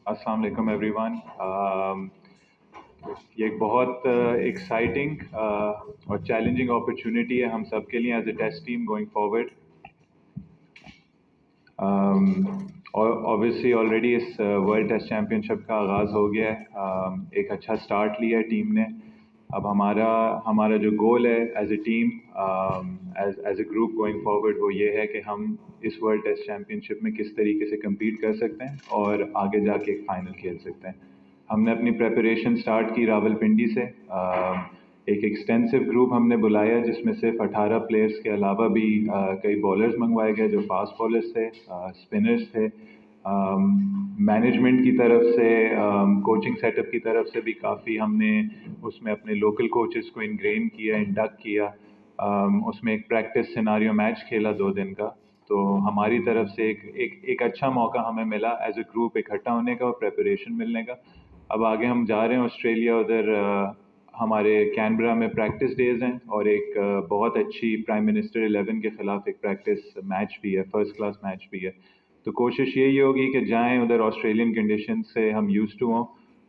अस्सलाम वालेकुम एवरीवन। ये एक बहुत एक्साइटिंग और चैलेंजिंग अपॉर्चुनिटी है हम सब के लिए as a test team going forward. और ऑब्वियसली ऑलरेडी इस वर्ल्ड टेस्ट चैम्पियनशिप का आगाज़ हो गया है। एक अच्छा स्टार्ट लिया है टीम ने। अब हमारा हमारा जो गोल है as a team, as a group going forward, वो ये है कि हम इस वर्ल्ड टेस्ट चैम्पियनशिप में किस तरीके से कम्पीट कर सकते हैं और आगे जाके एक फ़ाइनल खेल सकते हैं। हमने अपनी प्रेपरेशन स्टार्ट की रावलपिंडी से। एक एक्सटेंसिव ग्रुप हमने बुलाया जिसमें सिर्फ 18 प्लेयर्स के अलावा भी कई बॉलर्स मंगवाए गए जो फास्ट बॉलर्स थे, स्पिनर्स थे। मैनेजमेंट की तरफ से, कोचिंग सेटअप की तरफ से भी काफ़ी हमने उसमें अपने लोकल कोचेस को इनग्रेन किया, इंडक्ट किया। उसमें एक प्रैक्टिस सिनारियो मैच खेला 2 दिन का। तो हमारी तरफ से एक अच्छा मौका हमें मिला एज ए ग्रुप इकट्ठा होने का और प्रेपरेशन मिलने का। अब आगे हम जा रहे हैं ऑस्ट्रेलिया। उधर हमारे कैनबरा में प्रैक्टिस डेज हैं और एक बहुत अच्छी प्राइम मिनिस्टर 11 के ख़िलाफ़ एक प्रैक्टिस मैच भी है, फर्स्ट क्लास मैच भी है। तो कोशिश यही होगी कि जाएं उधर, ऑस्ट्रेलियन कंडीशन से हम यूज़ टू हों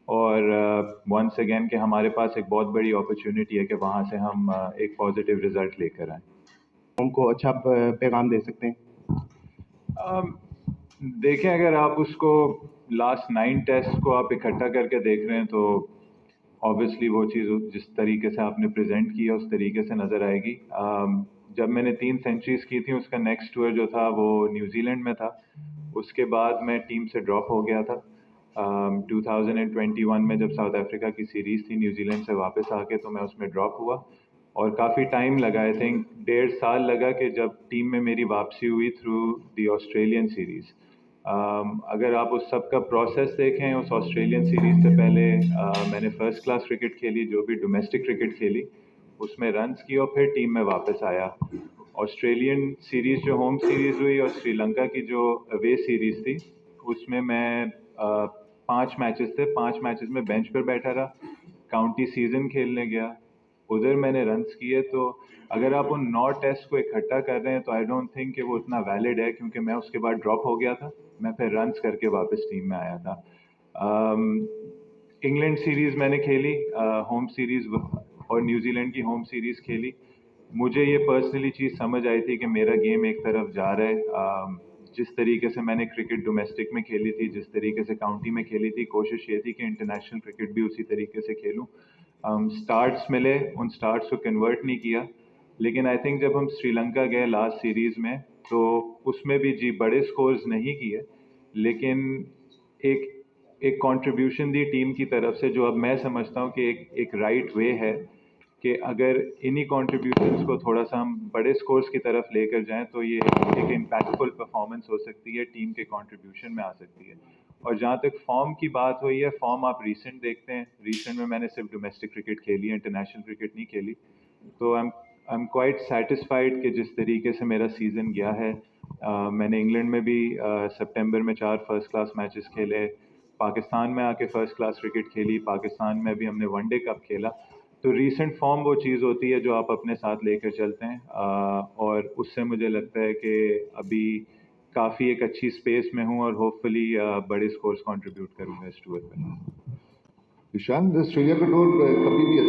और वंस अगेन कि हमारे पास एक बहुत बड़ी अपॉर्चुनिटी है कि वहाँ से हम एक पॉजिटिव रिज़ल्ट लेकर आएँ। उनको अच्छा पैगाम दे सकते हैं। देखें, अगर आप उसको लास्ट 9 टेस्ट को आप इकट्ठा करके देख रहे हैं तो ऑब्वियसली वो चीज़ जिस तरीके से आपने प्रेजेंट की है उस तरीके से नज़र आएगी। जब मैंने 3 सेंचुरीज की थी, उसका नेक्स्ट टूर जो था वो न्यूजीलैंड में था। उसके बाद मैं टीम से ड्रॉप हो गया था। 2021 में जब साउथ अफ्रीका की सीरीज़ थी, न्यूजीलैंड से वापस आके तो मैं उसमें ड्रॉप हुआ और काफ़ी टाइम लगा, आई थिंक 1.5 साल लगा कि जब टीम में मेरी वापसी हुई थ्रू द ऑस्ट्रेलियन सीरीज़। अगर आप उस सब का प्रोसेस देखें, उस ऑस्ट्रेलियन सीरीज़ से पहले मैंने फ़र्स्ट क्लास क्रिकेट खेली, जो भी डोमेस्टिक क्रिकेट खेली उसमें रन्स किए और फिर टीम में वापस आया। ऑस्ट्रेलियन सीरीज़ जो होम सीरीज़ हुई और श्रीलंका की जो अवे सीरीज़ थी, उसमें मैं 5 मैचेस थे, 5 मैचेस में बेंच पर बैठा रहा। काउंटी सीज़न खेलने गया, उधर मैंने रन्स किए। तो अगर आप उन 9 टेस्ट को इकट्ठा कर रहे हैं तो आई डोंट थिंक कि वो उतना वैलिड है, क्योंकि मैं उसके बाद ड्रॉप हो गया था। मैं फिर रन्स करके वापस टीम में आया था। इंग्लैंड सीरीज़ मैंने खेली, होम सीरीज़, और न्यूजीलैंड की होम सीरीज़ खेली। मुझे ये पर्सनली चीज़ समझ आई थी कि मेरा गेम एक तरफ जा रहा है। जिस तरीके से मैंने क्रिकेट डोमेस्टिक में खेली थी, जिस तरीके से काउंटी में खेली थी, कोशिश ये थी कि इंटरनेशनल क्रिकेट भी उसी तरीके से खेलूं। स्टार्ट्स मिले, उन स्टार्ट्स को कन्वर्ट नहीं किया। लेकिन आई थिंक जब हम श्रीलंका गए लास्ट सीरीज़ में तो उसमें भी जी बड़े स्कोर्स नहीं किए, लेकिन एक एक कंट्रीब्यूशन दी टीम की तरफ से, जो अब मैं समझता हूँ कि एक राइट वे है कि अगर इन्हीं कंट्रीब्यूशंस को थोड़ा सा हम बड़े स्कोर्स की तरफ लेकर जाएं तो ये एक इम्पैक्टफुल परफॉर्मेंस हो सकती है, टीम के कंट्रीब्यूशन में आ सकती है। और जहाँ तक फॉर्म की बात हुई है, फॉर्म आप रीसेंट देखते हैं, रीसेंट में मैंने सिर्फ डोमेस्टिक क्रिकेट खेली है, इंटरनेशनल क्रिकेट नहीं खेली। तो आई एम क्वाइट सेटिस्फाइड कि जिस तरीके से मेरा सीज़न गया है। मैंने इंग्लैंड में भी सितंबर में 4 फर्स्ट क्लास मैचेस खेले, पाकिस्तान में आके फ़र्स्ट क्लास क्रिकेट खेली, पाकिस्तान में भी हमने वनडे कप खेला। तो रीसेंट फॉर्म वो चीज़ होती है जो आप अपने साथ लेकर चलते हैं, और उससे मुझे लगता है कि अभी काफ़ी एक अच्छी स्पेस में हूँ और होपफुली बड़े स्कोर्स कंट्रीब्यूट करूँगा इस टूर पे। ईशान, ऑस्ट्रेलिया का टूर कभी भी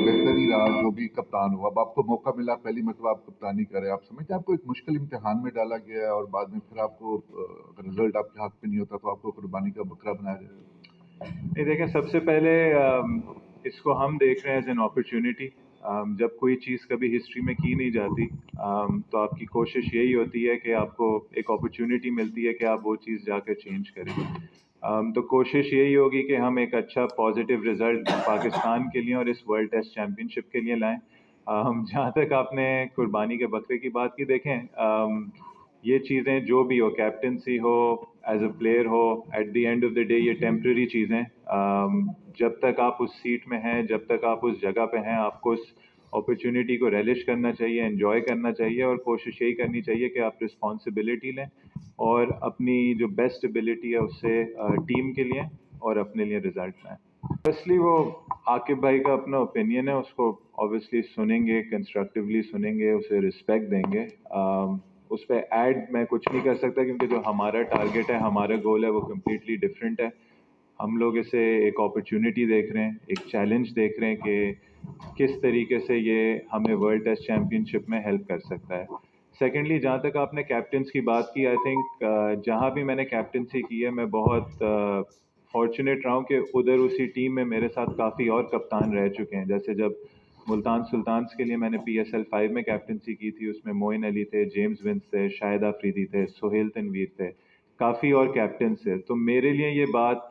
बेहतर ही रहा, जो भी कप्तान हुआ। अब आपको मौका मिला, पहली मतलब आप कप्तानी करें, आप समझते हैं आपको एक मुश्किल इम्तिहान में डाला गया है और बाद में फिर आपको अगर रिजल्ट आपके हक में नहीं होता तो आपको कुर्बानी का बकरा बनाया जाएगा। नहीं, देखें, सबसे पहले इसको हम देख रहे हैं एज एन अपॉर्चुनिटी। जब कोई चीज़ कभी हिस्ट्री में की नहीं जाती, तो आपकी कोशिश यही होती है कि आपको एक अपॉर्चुनिटी मिलती है कि आप वो चीज़ जाकर चेंज करें। तो कोशिश यही होगी कि हम एक अच्छा पॉजिटिव रिज़ल्ट पाकिस्तान के लिए और इस वर्ल्ड टेस्ट चैम्पियनशिप के लिए लाएं। जहाँ तक आपने कुर्बानी के बकरे की बात की, देखें, ये चीज़ें जो भी हो, कैप्टनसी हो, एज अ प्लेयर हो, at the end of the day ये टेम्प्रेरी चीज़ें। जब तक आप उस सीट में हैं, जब तक आप उस जगह पे हैं, आपको उस अपॉर्चुनिटी को रेलिश करना चाहिए, एंजॉय करना चाहिए और कोशिश यही करनी चाहिए कि आप रिस्पॉन्सिबिलिटी लें और अपनी जो बेस्ट एबिलिटी है उससे टीम के लिए और अपने लिए रिजल्ट लाएं। फर्स्टली वो आकिब भाई का अपना ओपिनियन है, उसको ऑब्वियसली सुनेंगे, कंस्ट्रक्टिवली सुनेंगे, उसे रिस्पेक्ट देंगे। उस पर ऐड मैं कुछ नहीं कर सकता, क्योंकि जो हमारा टारगेट है, हमारा गोल है, वो कम्प्लीटली डिफरेंट है। हम लोग इसे एक अपॉर्चुनिटी देख रहे हैं, एक चैलेंज देख रहे हैं कि किस तरीके से ये हमें वर्ल्ड टेस्ट चैम्पियनशिप में हेल्प कर सकता है। सेकेंडली, जहाँ तक आपने कैप्टन्स की बात की, आई थिंक जहाँ भी मैंने कैप्टनसी की है मैं बहुत फॉर्चुनेट रहा हूँ कि उधर उसी टीम में मेरे साथ काफ़ी और कप्तान रह चुके हैं। जैसे जब मुल्तान सुल्तान्स के लिए मैंने PSL 5 में कैप्टनसी की थी, उसमें मोइन अली थे, जेम्स विंस थे, शाहिद आफरीदी थे, सोहेल तनवीर थे, काफ़ी और कैप्टन थे। तो मेरे लिए ये बात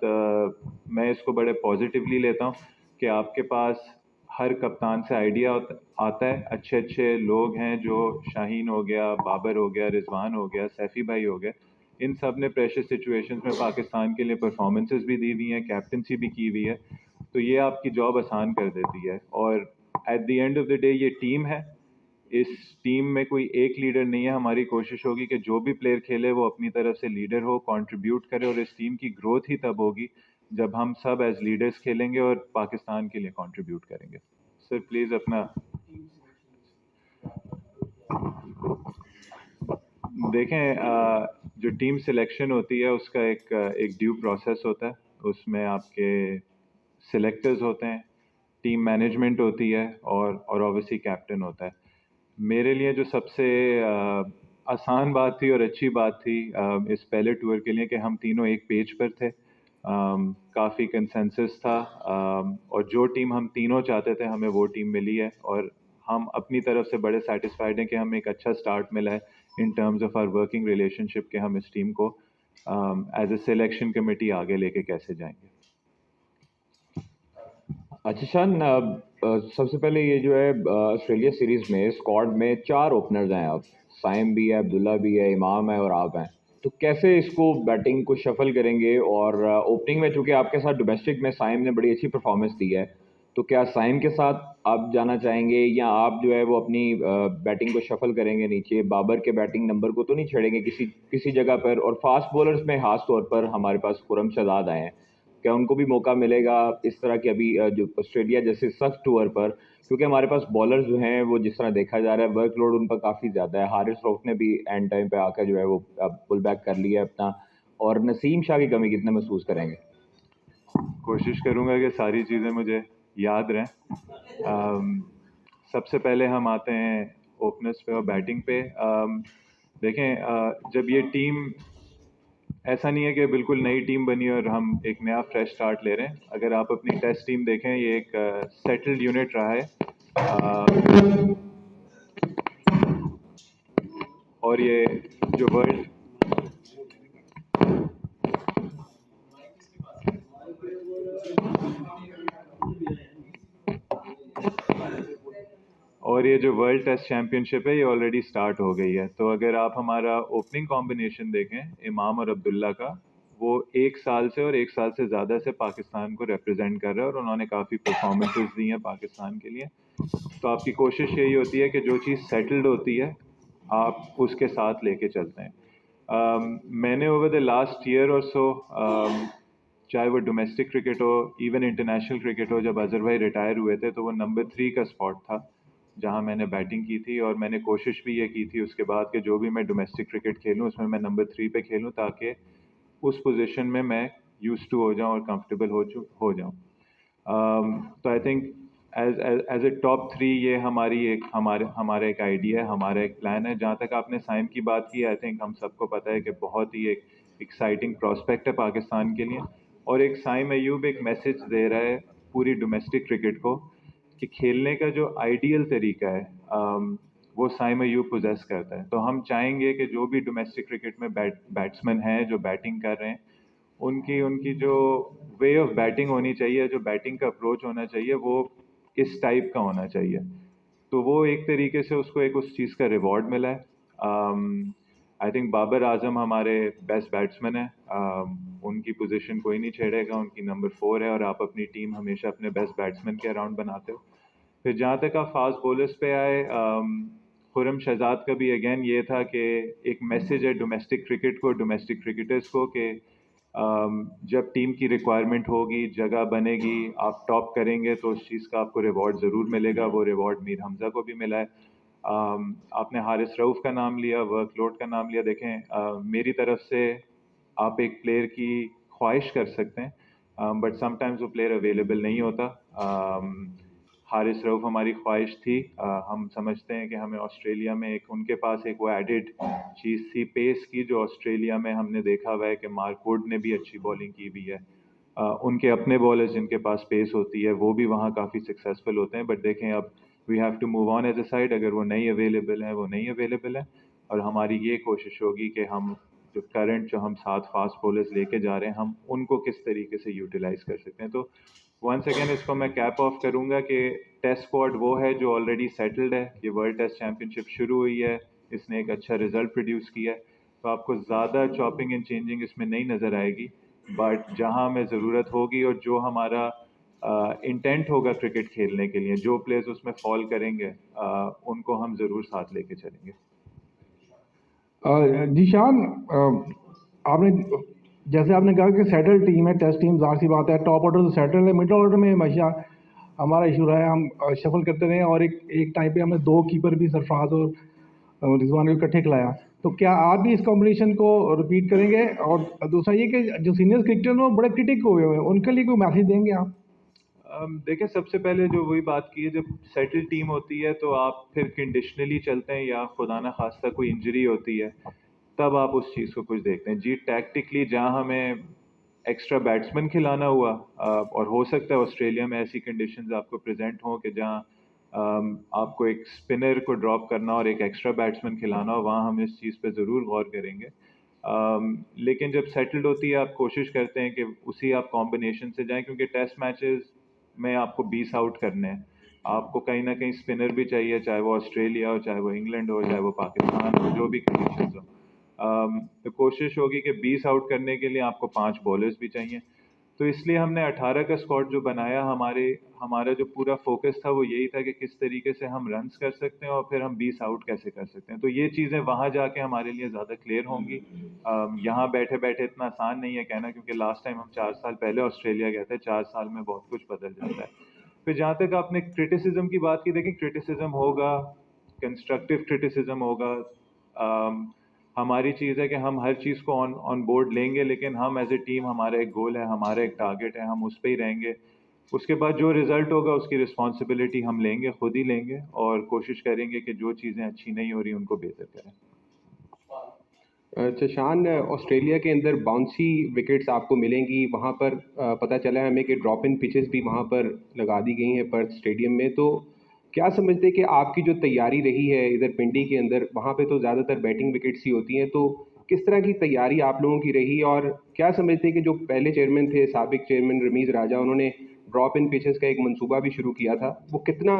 मैं इसको बड़े पॉजिटिवली लेता हूँ कि आपके पास हर कप्तान से आइडिया आता है। अच्छे अच्छे लोग हैं, जो शाहीन हो गया, बाबर हो गया, रिजवान हो गया, सैफ़ी भाई हो गया, इन सब ने प्रेशर सिचुएशंस में पाकिस्तान के लिए परफॉर्मेंसेस भी दी हुई हैं, कैप्टनसी भी की हुई है। तो ये आपकी जॉब आसान कर देती है। और at the end of the day ये टीम है, इस टीम में कोई एक लीडर नहीं है। हमारी कोशिश होगी कि जो भी प्लेयर खेले वो अपनी तरफ से लीडर हो, कंट्रीब्यूट करे, और इस टीम की ग्रोथ ही तब होगी जब हम सब एज लीडर्स खेलेंगे और पाकिस्तान के लिए कंट्रीब्यूट करेंगे। सर प्लीज़ अपना देखें, जो टीम सिलेक्शन होती है उसका एक ड्यू प्रोसेस होता है। उसमें आपके सिलेक्टर्स होते हैं, टीम मैनेजमेंट होती है, और ऑब्वियसली कैप्टन होता है। मेरे लिए जो सबसे आसान बात थी और अच्छी बात थी इस पहले टूर के लिए कि हम तीनों एक पेज पर थे, काफ़ी कंसेंसस था, और जो टीम हम तीनों चाहते थे हमें वो टीम मिली है, और हम अपनी तरफ से बड़े सेटिस्फाइड हैं कि हमें एक अच्छा स्टार्ट मिला है in terms of our working relationship कि हम इस टीम को एज ए सिलेक्शन कमेटी आगे लेके कैसे जाएंगे। अच्छा शान, सबसे पहले ये जो है ऑस्ट्रेलिया सीरीज में स्क्वाड में 4 ओपनर्स हैं। आप साइम भी है, अब्दुल्ला भी है, इमाम है और आप हैं। तो कैसे इसको बैटिंग को शफल करेंगे? और ओपनिंग में चूंकि आपके साथ डोमेस्टिक में साइम ने बड़ी अच्छी परफॉर्मेंस दी है, तो क्या साइम के साथ आप जाना चाहेंगे या आप जो है वो अपनी बैटिंग को शफल करेंगे नीचे? बाबर के बैटिंग नंबर को तो नहीं छेड़ेंगे किसी किसी जगह पर? और फास्ट बॉलर्स में खास तौर पर हमारे पास खुरम शहजाद आए हैं, क्या उनको भी मौका मिलेगा इस तरह के अभी जो ऑस्ट्रेलिया जैसे सख्त टूर पर? क्योंकि हमारे पास बॉलर्स जो हैं वो जिस तरह देखा जा रहा है वर्कलोड उन पर काफ़ी ज़्यादा है। हारिस रऊफ ने भी एंड टाइम पे आकर जो है वो पुल बैक कर लिया है अपना। और नसीम शाह की कमी कितने महसूस करेंगे? कोशिश करूंगा कि सारी चीज़ें मुझे याद रहें। सबसे पहले हम आते हैं ओपनर्स पे और बैटिंग पे। देखें, जब ये टीम, ऐसा नहीं है कि बिल्कुल नई टीम बनी और हम एक नया फ्रेश स्टार्ट ले रहे हैं। अगर आप अपनी टेस्ट टीम देखें, ये एक सेटल्ड यूनिट रहा है, और ये जो वर्ल्ड टेस्ट चैम्पियनशिप है, ये ऑलरेडी स्टार्ट हो गई है। तो अगर आप हमारा ओपनिंग कॉम्बिनेशन देखें इमाम और अब्दुल्ला का, वो 1 साल से और 1 साल से ज़्यादा से पाकिस्तान को रिप्रेजेंट कर रहे हैं और उन्होंने काफ़ी परफॉर्मेंसेस दी हैं पाकिस्तान के लिए। तो आपकी कोशिश यही होती है कि जो चीज़ सेटल्ड होती है आप उसके साथ लेके चलते हैं। मैंने ओवर द लास्ट ईयर और सो, चाहे वो डोमेस्टिक क्रिकेट हो, इवन इंटरनेशनल क्रिकेट हो, जब अजहर भाई रिटायर हुए थे तो वो नंबर 3 का स्पॉट था जहां मैंने बैटिंग की थी, और मैंने कोशिश भी ये की थी उसके बाद कि जो भी मैं डोमेस्टिक क्रिकेट खेलूं उसमें मैं नंबर 3 पे खेलूं, ताकि उस पोजीशन में मैं यूज्ड टू हो जाऊं और कंफर्टेबल हो जाऊं। तो I think as a top 3 ये हमारी एक हमारा एक आइडिया है, हमारा एक प्लान है। जहाँ तक आपने साइम की बात की, आई थिंक हम सबको पता है कि बहुत ही एक एक्साइटिंग प्रोस्पेक्ट है पाकिस्तान के लिए, और एक साइम अयूब एक मैसेज दे रहा है पूरी डोमेस्टिक क्रिकेट को कि खेलने का जो आइडियल तरीका है वो साइम अयूब पोजेस करता है। तो हम चाहेंगे कि जो भी डोमेस्टिक क्रिकेट में बैट्समैन हैं जो बैटिंग कर रहे हैं, उनकी उनकी जो वे ऑफ बैटिंग होनी चाहिए, जो बैटिंग का अप्रोच होना चाहिए, वो इस टाइप का होना चाहिए। तो वो एक तरीके से उसको एक उस चीज़ का रिवॉर्ड मिला है। आई थिंक बाबर आजम हमारे बेस्ट बैट्समैन है, उनकी पोजीशन कोई नहीं छेड़ेगा, उनकी नंबर 4 है, और आप अपनी टीम हमेशा अपने बेस्ट बैट्समैन के अराउंड बनाते हो। फिर जहाँ तक आप फास्ट बॉलर्स पे आए, खुरम शहजाद का भी अगेन ये था कि एक मैसेज है डोमेस्टिक क्रिकेट को, डोमेस्टिक क्रिकेटर्स को, कि जब टीम की रिक्वायरमेंट होगी, जगह बनेगी, आप टॉप करेंगे तो उस चीज़ का आपको रिवॉर्ड ज़रूर मिलेगा। वो रिवॉर्ड मीर हमज़ा को भी मिला है। आपने हारिस रऊफ का नाम लिया, वर्कलोड का नाम लिया। देखें, मेरी तरफ से आप एक प्लेयर की ख्वाहिश कर सकते हैं बट समटाइम्स वो प्लेयर अवेलेबल नहीं होता। हारिस रऊफ हमारी ख्वाहिश थी। हम समझते हैं कि हमें ऑस्ट्रेलिया में एक उनके पास एक वो एडिड चीज़ थी पेस की, जो ऑस्ट्रेलिया में हमने देखा हुआ है कि मार्क वुड ने भी अच्छी बॉलिंग की हुई है। उनके अपने बॉलर्स जिनके पास पेस होती है वो भी वहाँ काफ़ी सक्सेसफुल होते हैं। बट देखें, अब we have to move on as a side. अगर वो नहीं अवेलेबल है वो नहीं अवेलेबल है, और हमारी ये कोशिश होगी कि हम जो हम 7 फास्ट बॉलर्स लेके जा रहे हैं, हम उनको किस तरीके से यूटिलाइज कर सकते हैं। तो वंस अगेन इसको मैं कैप ऑफ करूंगा कि टेस्ट स्क्वाड वो है जो ऑलरेडी सेटल्ड है। ये वर्ल्ड टेस्ट चैंपियनशिप शुरू हुई है, इसने एक अच्छा रिजल्ट प्रोड्यूस किया है, तो आपको ज़्यादा चॉपिंग एंड चेंजिंग इसमें नहीं नज़र आएगी। बट जहां हमें ज़रूरत होगी और जो हमारा इंटेंट होगा क्रिकेट खेलने के लिए, जो प्लेयर्स उसमें फॉल करेंगे, उनको हम ज़रूर साथ लेके चलेंगे। जीशान, आपने जैसे आपने कहा कि सेटल टीम है, टेस्ट टीम, ज़ाहिर सी बात है टॉप ऑर्डर तो सेटल है, मिडल ऑर्डर में हमेशा हमारा इशू रहा है, हम शफल करते रहे और एक टाइम पे हमने 2 कीपर भी सरफराज और रिजवान को इकट्ठे खिलाया। तो क्या आप भी इस कॉम्बिनेशन को रिपीट करेंगे? और दूसरा ये कि जो सीनियर क्रिकेटर वो बड़े क्रिटिक हुए हुए हैं, उनके लिए कोई मैसेज देंगे आप? देखिए, सबसे पहले जो वही बात की है, जब सेटल टीम होती है तो आप फिर कंडीशनली चलते हैं, या खुदा ना खास्ता कोई इंजरी होती है तब आप उस चीज़ को कुछ देखते हैं। जी, टैक्टिकली जहाँ हमें एक्स्ट्रा बैट्समैन खिलाना हुआ, और हो सकता है ऑस्ट्रेलिया में ऐसी कंडीशंस आपको प्रेजेंट हों कि जहाँ आपको एक स्पिनर को ड्रॉप करना और एक एक्स्ट्रा बैट्समैन खिलाना हो, वहाँ हम इस चीज़ पे ज़रूर गौर करेंगे। लेकिन जब सेटल्ड होती है आप कोशिश करते हैं कि उसी आप कॉम्बिनेशन से जाएं, क्योंकि टेस्ट मैचेस में आपको 20 आउट करने हैं। आपको कहीं ना कहीं स्पिनर भी चाहिए, चाहे वो ऑस्ट्रेलिया हो, चाहे वो इंग्लैंड हो, चाहे वो पाकिस्तान हो, जो भी कंडीशंस हो। तो कोशिश होगी कि 20 आउट करने के लिए आपको 5 बॉलर्स भी चाहिए। तो इसलिए हमने 18 का स्क्वाड जो बनाया, हमारा जो पूरा फोकस था वो यही था कि किस तरीके से हम रन्स कर सकते हैं और फिर हम 20 आउट कैसे कर सकते हैं। तो ये चीज़ें वहाँ जाके हमारे लिए ज़्यादा क्लियर होंगी। यहाँ बैठे बैठे इतना आसान नहीं है कहना, क्योंकि लास्ट टाइम हम 4 साल पहले ऑस्ट्रेलिया गए थे। 4 साल में बहुत कुछ बदल जाता है। फिर जहाँ तक आपने क्रिटिसिज्म की बात की, देखिए क्रिटिसिज्म होगा, कंस्ट्रक्टिव क्रिटिसिज्म होगा। हमारी चीज़ है कि हम हर चीज़ को ऑन ऑन बोर्ड लेंगे, लेकिन हम एज ए टीम, हमारा एक गोल है, हमारा एक टारगेट है, हम उस पर ही रहेंगे। उसके बाद जो रिजल्ट होगा उसकी रिस्पॉन्सिबिलिटी हम लेंगे, खुद ही लेंगे, और कोशिश करेंगे कि जो चीज़ें अच्छी नहीं हो रही उनको बेहतर करें। चशान, ऑस्ट्रेलिया के अंदर बाउंसी विकेट्स आपको मिलेंगी, वहाँ पर पता चला है हमें कि ड्रॉप इन पिचेस भी वहाँ पर लगा दी गई हैं पर्थ स्टेडियम में। तो क्या समझते हैं कि आपकी जो तैयारी रही है इधर पिंडी के अंदर, वहाँ पे तो ज़्यादातर बैटिंग विकेट्स ही होती हैं, तो किस तरह की तैयारी आप लोगों की रही? और क्या समझते हैं कि जो पहले चेयरमैन थे, साबिक चेयरमैन रमीज़ राजा, उन्होंने ड्रॉप इन पिचेस का एक मंसूबा भी शुरू किया था, वो कितना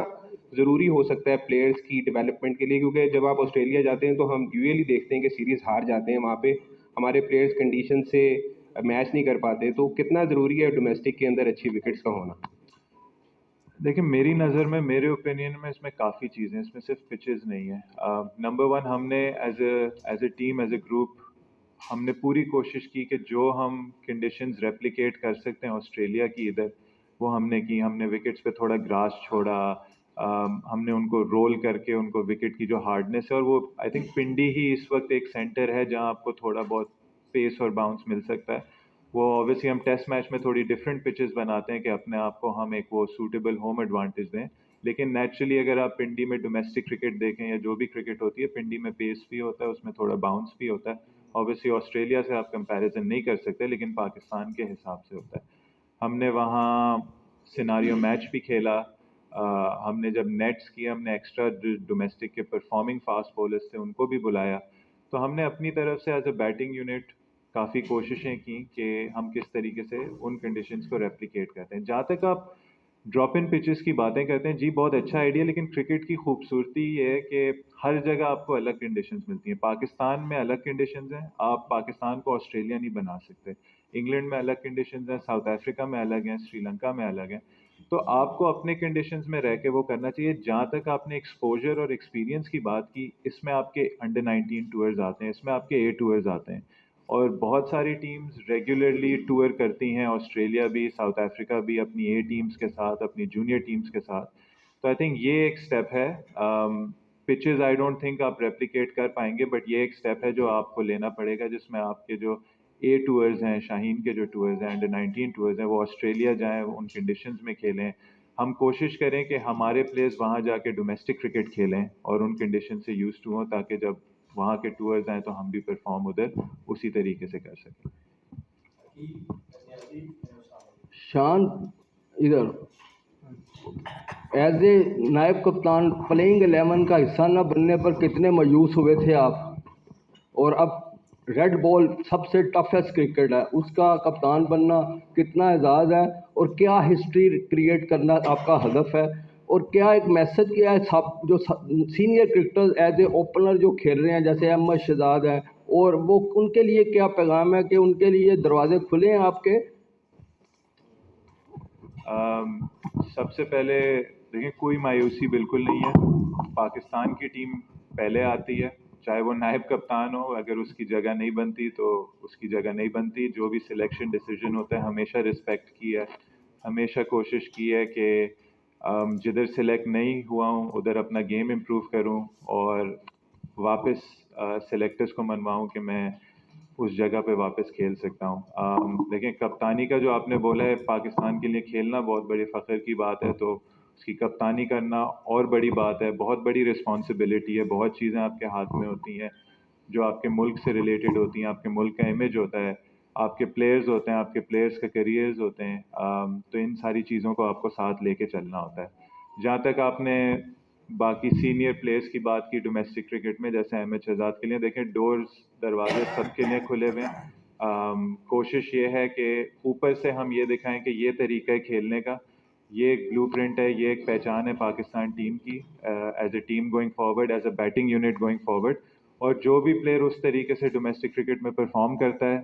ज़रूरी हो सकता है प्लेयर्स की डेवलपमेंट के लिए? क्योंकि जब आप ऑस्ट्रेलिया जाते हैं तो हम यूजुअली देखते हैं कि सीरीज़ हार जाते हैं, वहाँ पे हमारे प्लेयर्स कंडीशन से मैच नहीं कर पाते, तो कितना ज़रूरी है डोमेस्टिक के अंदर अच्छी विकेट्स का होना? देखिए, मेरी नज़र में, मेरे ओपिनियन में इसमें काफ़ी चीज़ें, इसमें सिर्फ पिचेस नहीं है। नंबर वन, हमने as a team, as a group, हमने पूरी कोशिश की कि जो हम कंडीशंस रेप्लिकेट कर सकते हैं ऑस्ट्रेलिया की इधर, वो हमने की। हमने विकेट्स पे थोड़ा ग्रास छोड़ा, हमने उनको रोल करके उनको विकेट की जो हार्डनेस है, और वो आई थिंक पिंडी ही इस वक्त एक सेंटर है जहां आपको थोड़ा बहुत पेस और बाउंस मिल सकता है। वो ऑब्वियसली हम टेस्ट मैच में थोड़ी डिफरेंट पिचेस बनाते हैं कि अपने आप को हम एक वो सूटेबल होम एडवांटेज दें, लेकिन नेचुरली अगर आप पिंडी में डोमेस्टिक क्रिकेट देखें या जो भी क्रिकेट होती है, पिंडी में पेस भी होता है, उसमें थोड़ा बाउंस भी होता है। ऑब्वियसली ऑस्ट्रेलिया से आप कंपैरिजन नहीं कर सकते, लेकिन पाकिस्तान के हिसाब से होता है। हमने वहाँ सिनारियो मैच भी खेला। हमने जब नेट्स किए, हमने एक्स्ट्रा डोमेस्टिक के परफॉर्मिंग फास्ट बॉलर्स थे उनको भी बुलाया। तो हमने अपनी तरफ से एज अ बैटिंग यूनिट काफ़ी कोशिशें की कि हम किस तरीके से उन कंडीशंस को रेप्लिकेट करते हैं। जहाँ तक आप ड्रॉप इन पिचेस की बातें करते हैं, जी बहुत अच्छा आइडिया, लेकिन क्रिकेट की खूबसूरती ये है कि हर जगह आपको अलग कंडीशंस मिलती हैं। पाकिस्तान में अलग कंडीशंस हैं, आप पाकिस्तान को ऑस्ट्रेलिया नहीं बना सकते। इंग्लैंड में अलग कंडीशंस हैं, साउथ अफ्रीका में अलग हैं, श्रीलंका में अलग हैं। तो आपको अपने कंडीशंस में रह के वो करना चाहिए। जहाँ तक आपने एक्सपोजर और एक्सपीरियंस की बात की, इसमें आपके अंडर 19 टूर्स आते हैं, इसमें आपके ए टूर्स आते हैं, और बहुत सारी टीम्स रेगुलरली टूर करती हैं, ऑस्ट्रेलिया भी, साउथ अफ्रीका भी, अपनी ए टीम्स के साथ, अपनी जूनियर टीम्स के साथ। तो आई थिंक ये एक स्टेप है। पिचेस आई डोंट थिंक आप रेप्लिकेट कर पाएंगे, बट ये एक स्टेप है जो आपको लेना पड़ेगा, जिसमें आपके जो ए टूर्स हैं, शाहीन के जो टूर्स हैं, अंडर 19 टूर्स हैं, वो ऑस्ट्रेलिया जाएं, उन कंडीशंस में खेलें। हम कोशिश करें कि हमारे प्लेयर्स वहाँ जाके डोमेस्टिक क्रिकेट खेलें और उन कंडीशन से यूज टू हों, ताकि जब वहाँ के टूर्स आएँ तो हम भी परफॉर्म उधर उसी तरीके से कर सकें। शान, इधर एज ए नायब कप्तान प्लेइंग 11 का हिस्सा न बनने पर कितने मायूस हुए थे आप? और अब रेड बॉल सबसे टफेस्ट क्रिकेट है, उसका कप्तान बनना कितना एजाज़ है, और क्या हिस्ट्री क्रिएट करना आपका हदफ है? और क्या एक मैसेज किया है सब जो senior cricketers as a opener जो खेल रहे हैं, जैसे अहमद शहजाद है, और वो उनके लिए क्या पैगाम है कि उनके लिए दरवाजे खुले हैं आपके? सबसे पहले देखिए, कोई मायूसी बिल्कुल नहीं है। पाकिस्तान की टीम पहले आती है, चाहे वो नायब कप्तान हो, अगर उसकी जगह नहीं बनती तो उसकी जगह नहीं बनती। जो भी सिलेक्शन डिसीजन होता है हमेशा रिस्पेक्ट की है, हमेशा कोशिश की है कि जिधर सिलेक्ट नहीं हुआ हूँ उधर अपना गेम इम्प्रूव करूँ और वापस सिलेक्टर्स को मनवाऊँ कि मैं उस जगह पे वापस खेल सकता हूँ। देखिए, कप्तानी का जो आपने बोला है, पाकिस्तान के लिए खेलना बहुत बड़ी फ़ख्र की बात है, तो उसकी कप्तानी करना और बड़ी बात है, बहुत बड़ी रिस्पॉन्सिबिलिटी है। बहुत चीज़ें आपके हाथ में होती हैं जो आपके मुल्क से रिलेटेड होती हैं, आपके मुल्क का इमेज होता है, आपके प्लेयर्स होते हैं, आपके प्लेयर्स का करियर्स होते हैं। तो इन सारी चीज़ों को आपको साथ लेके चलना होता है। जहाँ तक आपने बाकी सीनियर प्लेयर्स की बात की डोमेस्टिक क्रिकेट में, जैसे अहमद शहजाद के लिए, देखें डोर्स दरवाजे सबके लिए खुले हुए हैं। कोशिश ये है कि ऊपर से हम ये दिखाएं कि ये तरीका है खेलने का, ये एक ब्लूप्रिंट है, ये एक पहचान है पाकिस्तान टीम की as a team going forward, as a batting unit going forward. और जो भी प्लेयर उस तरीके से डोमेस्टिक क्रिकेट में परफॉर्म करता है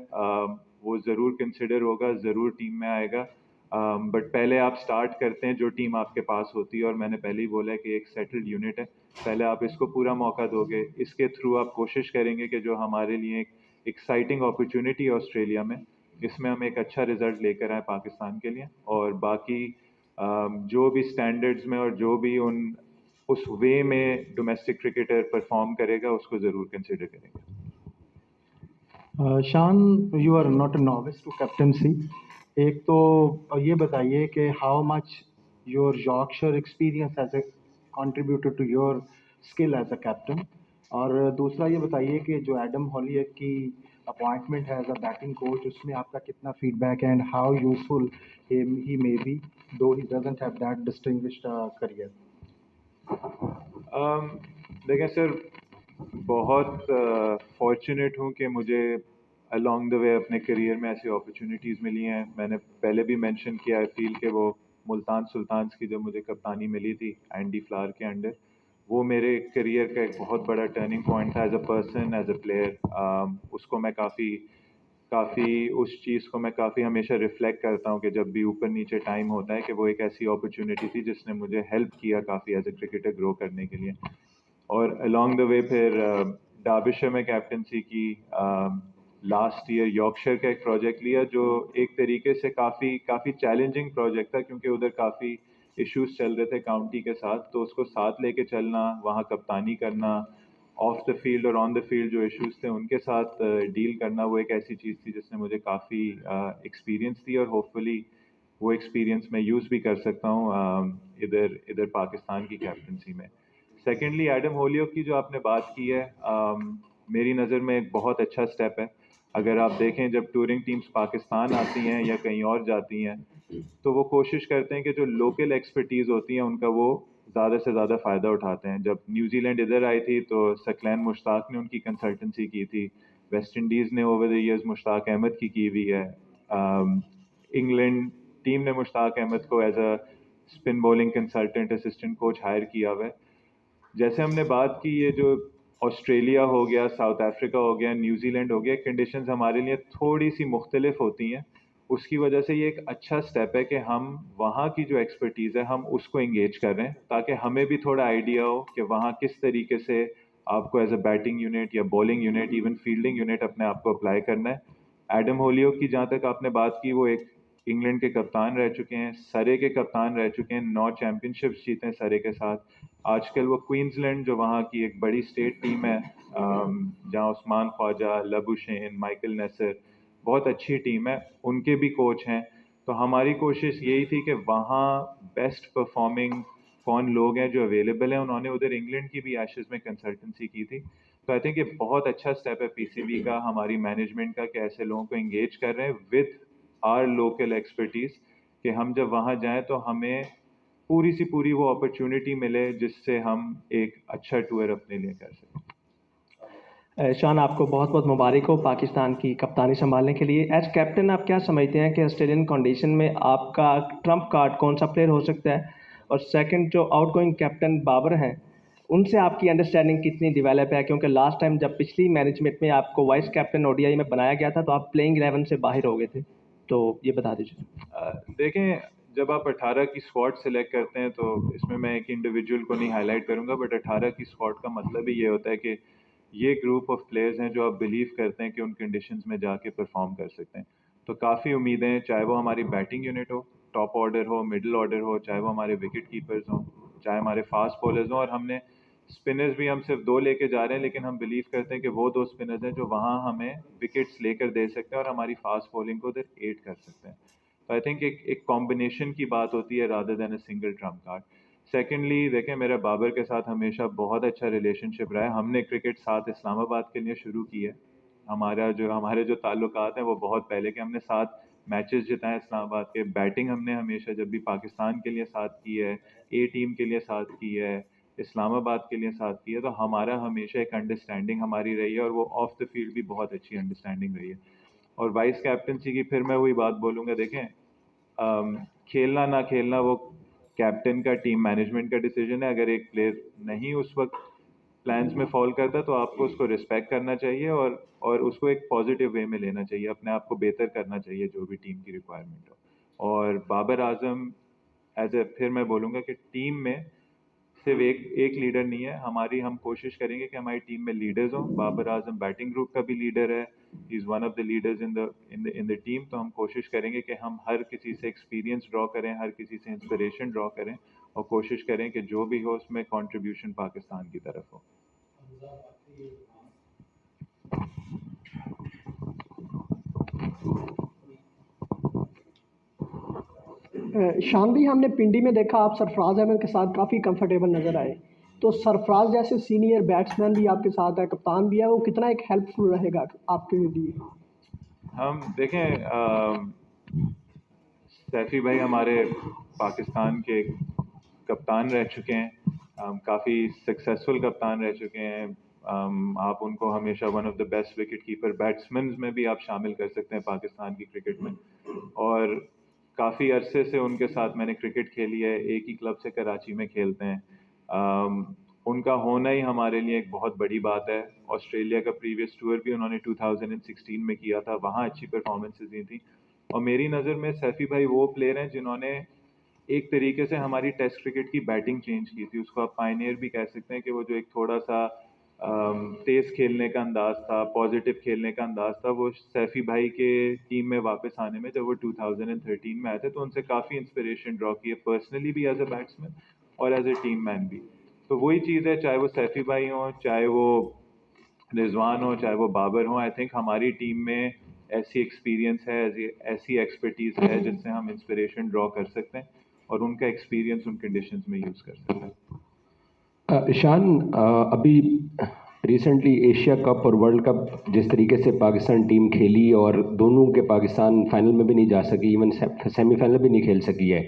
वो ज़रूर कंसिडर होगा, ज़रूर टीम में आएगा। बट पहले आप स्टार्ट करते हैं जो टीम आपके पास होती है, और मैंने पहले ही बोला है कि एक सेटल्ड यूनिट है, पहले आप इसको पूरा मौका दोगे, इसके थ्रू आप कोशिश करेंगे कि जो हमारे लिए एक एक्साइटिंग अपॉर्चुनिटी है ऑस्ट्रेलिया में, इसमें हम एक अच्छा रिजल्ट लेकर आए पाकिस्तान के लिए। और बाकी जो भी स्टैंडर्ड्स में और जो भी उस वे में डोमेस्टिक क्रिकेटर परफॉर्म करेगा उसको ज़रूर कंसिडर करेंगे। Shan, you are not a novice to captaincy. एक तो ये बताइए कि how much your Yorkshire experience has contributed to your skill as a captain, और दूसरा ये बताइए कि जो एडम हॉलियक की अपॉइंटमेंट है एज अ बैटिंग कोच, उसमें आपका कितना फीडबैक है and how useful he may be, though he doesn't have that distinguished career. देखें सर, बहुत फॉर्चुनेट हूँ कि मुझे अलोंग द वे अपने करियर में ऐसी अपॉर्चुनिटीज़ मिली हैं। मैंने पहले भी मेंशन किया, आई फील कि वो मुल्तान सुल्तान्स की जो मुझे कप्तानी मिली थी एंडी फ्लावर के अंडर, वो मेरे करियर का एक बहुत बड़ा टर्निंग पॉइंट था as a person, as a player. उसको मैं काफ़ी उस चीज़ को मैं काफ़ी हमेशा रिफ्लेक्ट करता हूँ कि जब भी ऊपर नीचे टाइम होता है कि वो एक ऐसी अपॉर्चुनिटी थी जिसने मुझे हेल्प किया काफ़ी एज अ क्रिकेटर ग्रो करने के लिए। और अलोंग द वे फिर डार्बिशर में कैप्टनसी की, लास्ट ईयर यॉर्कशायर का एक प्रोजेक्ट लिया जो एक तरीके से काफ़ी चैलेंजिंग प्रोजेक्ट था, क्योंकि उधर काफ़ी इश्यूज चल रहे थे काउंटी के साथ, तो उसको साथ लेके चलना, वहाँ कप्तानी करना, ऑफ द फील्ड और ऑन द फील्ड जो इश्यूज थे उनके साथ डील करना, वो एक ऐसी चीज़ थी जिसने मुझे काफ़ी एक्सपीरियंस दी, और होपफुली वो एक्सपीरियंस मैं यूज़ भी कर सकता हूँ इधर पाकिस्तान की कैप्टनसी में। सेकेंडली, एडम होलियक की जो आपने बात की है, मेरी नज़र में एक बहुत अच्छा स्टेप है। अगर आप देखें, जब टूरिंग टीम्स पाकिस्तान आती हैं या कहीं और जाती हैं, तो वो कोशिश करते हैं कि जो लोकल एक्सपर्टीज़ होती हैं उनका वो ज़्यादा से ज़्यादा फ़ायदा उठाते हैं। जब न्यूजीलैंड इधर आई थी तो सकलैन मुश्ताक ने उनकी कंसल्टेंसी की थी, वेस्ट इंडीज़ ने over the years Mushtaq Ahmed की हुई है, इंग्लैंड टीम ने मुश्ताक अहमद को as a spin bowling consultant assistant coach hire किया हुआ है। जैसे हमने बात की, ये जो ऑस्ट्रेलिया हो गया, साउथ अफ्रीका हो गया, न्यूजीलैंड हो गया, कंडीशंस हमारे लिए थोड़ी सी मुख्तलिफ होती हैं। उसकी वजह से ये एक अच्छा स्टेप है कि हम वहाँ की जो एक्सपर्टीज़ है हम उसको इंगेज कर रहे हैं, ताकि हमें भी थोड़ा आइडिया हो कि वहाँ किस तरीके से आपको एज अ बैटिंग यूनिट या bowling unit, even fielding unit अपने आप को अप्लाई करना है। एडम होलियक की जहाँ तक आपने बात की, वो एक इंग्लैंड के कप्तान रह चुके हैं, सरे के कप्तान रह चुके हैं, 9 चैम्पियनशिप्स जीते हैं सरे के साथ। आजकल वो क्वींसलैंड, जो वहाँ की एक बड़ी स्टेट टीम है, जहाँ Usman Khawaja, Labuschagne, Michael Neser, बहुत अच्छी टीम है, उनके भी कोच हैं। तो हमारी कोशिश यही थी कि वहाँ बेस्ट परफॉर्मिंग कौन लोग हैं जो अवेलेबल हैं। उन्होंने उधर इंग्लैंड की भी एशेज़ में कंसल्टेंसी की थी। तो आई थिंक ये बहुत अच्छा स्टेप है पीसीबी का, हमारी मैनेजमेंट का, कि ऐसे लोगों को एंगेज कर रहे हैं विद आर लोकल एक्सपर्टीज़, कि हम जब वहाँ जाएं तो हमें पूरी सी पूरी वो अपॉर्चुनिटी मिले जिससे हम एक अच्छा टूर अपने लिए कर सकें। शान, आपको बहुत बहुत मुबारक हो पाकिस्तान की कप्तानी संभालने के लिए। एज कैप्टन आप क्या समझते हैं कि ऑस्ट्रेलियन कंडीशन में आपका ट्रम्प कार्ड कौन सा प्लेयर हो सकता है? और सेकंड, जो आउटगोइंग कैप्टन बाबर हैं, उनसे आपकी अंडरस्टैंडिंग कितनी डेवलप है? क्योंकि लास्ट टाइम जब पिछली मैनेजमेंट में आपको वाइस कैप्टन ओडीआई में बनाया गया था तो आप प्लेइंग 11 से बाहर हो गए थे, तो ये बता दीजिए। देखें, जब आप 18 की स्क्वाड सेलेक्ट करते हैं तो इसमें मैं एक इंडिविजुअल को नहीं हाईलाइट करूंगा, बट 18 की स्क्वाड का मतलब ही ये होता है कि ये ग्रुप ऑफ प्लेयर्स हैं जो आप बिलीव करते हैं कि उन कंडीशंस में जाके परफॉर्म कर सकते हैं। तो काफ़ी उम्मीदें हैं, चाहे वो हमारी बैटिंग यूनिट हो, टॉप ऑर्डर हो, मिडिल ऑर्डर हो, चाहे वो हमारे विकेट कीपर्स हों, चाहे हमारे फास्ट बॉलर्स हों। और हमने स्पिनर्स भी हम सिर्फ 2 लेके जा रहे हैं, लेकिन हम बिलीव करते हैं कि वो 2 स्पिनर्स हैं जो वहाँ हमें विकेट्स लेकर दे सकते हैं और हमारी फास्ट बॉलिंग को उधर एड कर सकते हैं। तो आई थिंक एक कॉम्बिनेशन की बात होती है rather than a single Trump card. Secondly देखें, मेरा बाबर के साथ हमेशा बहुत अच्छा रिलेशनशिप रहा है। हमने क्रिकेट साथ इस्लामाबाद के लिए शुरू की है। हमारे जो ताल्लुकात हैं वो बहुत पहले के, हमने साथ मैचेस जिताए इस्लामाबाद के। बैटिंग हमने हमेशा जब भी पाकिस्तान के लिए साथ की है, ए टीम के लिए साथ की है, इस्लामाबाद के लिए साथ की है। तो हमारा हमेशा एक अंडरस्टैंडिंग हमारी रही है और वो ऑफ द फील्ड भी बहुत अच्छी अंडरस्टैंडिंग रही है। और वाइस कैप्टनसी की फिर मैं वही बात बोलूँगा, देखें खेलना ना खेलना वो कैप्टन का, टीम मैनेजमेंट का डिसीजन है। अगर एक प्लेयर नहीं उस वक्त प्लान्स में फॉल करता तो आपको उसको रिस्पेक्ट करना चाहिए और उसको एक पॉजिटिव वे में लेना चाहिए, अपने आप को बेहतर करना चाहिए जो भी टीम की रिक्वायरमेंट हो। और बाबर आजम फिर मैं बोलूँगा कि टीम में सिर्फ एक लीडर नहीं है हमारी। हम कोशिश करेंगे कि हमारी टीम में लीडर्स हों। बाबर आजम बैटिंग ग्रुप का भी लीडर है, he is one of the leaders in the team. तो हम कोशिश करेंगे कि हम हर किसी से एक्सपीरियंस ड्रॉ करें, हर किसी से इंस्पिरेशन ड्रॉ करें और कोशिश करें कि जो भी हो उसमें कंट्रीब्यूशन पाकिस्तान की तरफ हो। शान भी हमने पिंडी में देखा, आप सरफराज अहमद के साथ काफ़ी कंफर्टेबल नज़र आए। तो सरफराज जैसे सीनियर बैट्समैन भी आपके साथ है, कप्तान भी है, वो कितना एक हेल्पफुल रहेगा आपके लिए? हम देखें, सैफी भाई हमारे पाकिस्तान के कप्तान रह चुके हैं, काफ़ी सक्सेसफुल कप्तान रह चुके हैं। आप उनको हमेशा one of the best wicket keeper batsman में भी आप शामिल कर सकते हैं पाकिस्तान की क्रिकेट में। और काफ़ी अरसे से उनके साथ मैंने क्रिकेट खेली है, एक ही क्लब से कराची में खेलते हैं। उनका होना ही हमारे लिए एक बहुत बड़ी बात है। ऑस्ट्रेलिया का प्रीवियस टूर भी उन्होंने 2016 में किया था, वहाँ अच्छी परफॉर्मेंसेस दी थी। और मेरी नज़र में सैफी भाई वो प्लेयर हैं जिन्होंने एक तरीके से हमारी टेस्ट क्रिकेट की बैटिंग चेंज की थी। उसको आप पायनियर भी कह सकते हैं कि वो जो एक थोड़ा सा तेज़ खेलने का अंदाज़ था, पॉजिटिव खेलने का अंदाज़ था, वो सैफी भाई के टीम में वापस आने में जब वो 2013 में आए थे तो उनसे काफ़ी इंस्पिरेशन ड्रॉ की है, पर्सनली भी एज अ बैट्समैन और एज अ टीम मैन भी। तो वही चीज़ है, चाहे वो सैफी भाई हों, चाहे वो रिजवान हो, चाहे वो बाबर हो, आई थिंक हमारी टीम में ऐसी एक्सपीरियंस है, ऐसी एक्सपर्टीज़ है जिनसे हम इंस्पिरेशन ड्रॉ कर सकते हैं और उनका एक्सपीरियंस उन कंडीशंस में यूज़ कर सकते हैं। ईशान, अभी रिसेंटली एशिया कप और वर्ल्ड कप जिस तरीके से पाकिस्तान टीम खेली और दोनों के पाकिस्तान फाइनल में भी नहीं जा सकी, इवन सेमीफाइनल भी नहीं खेल सकी है,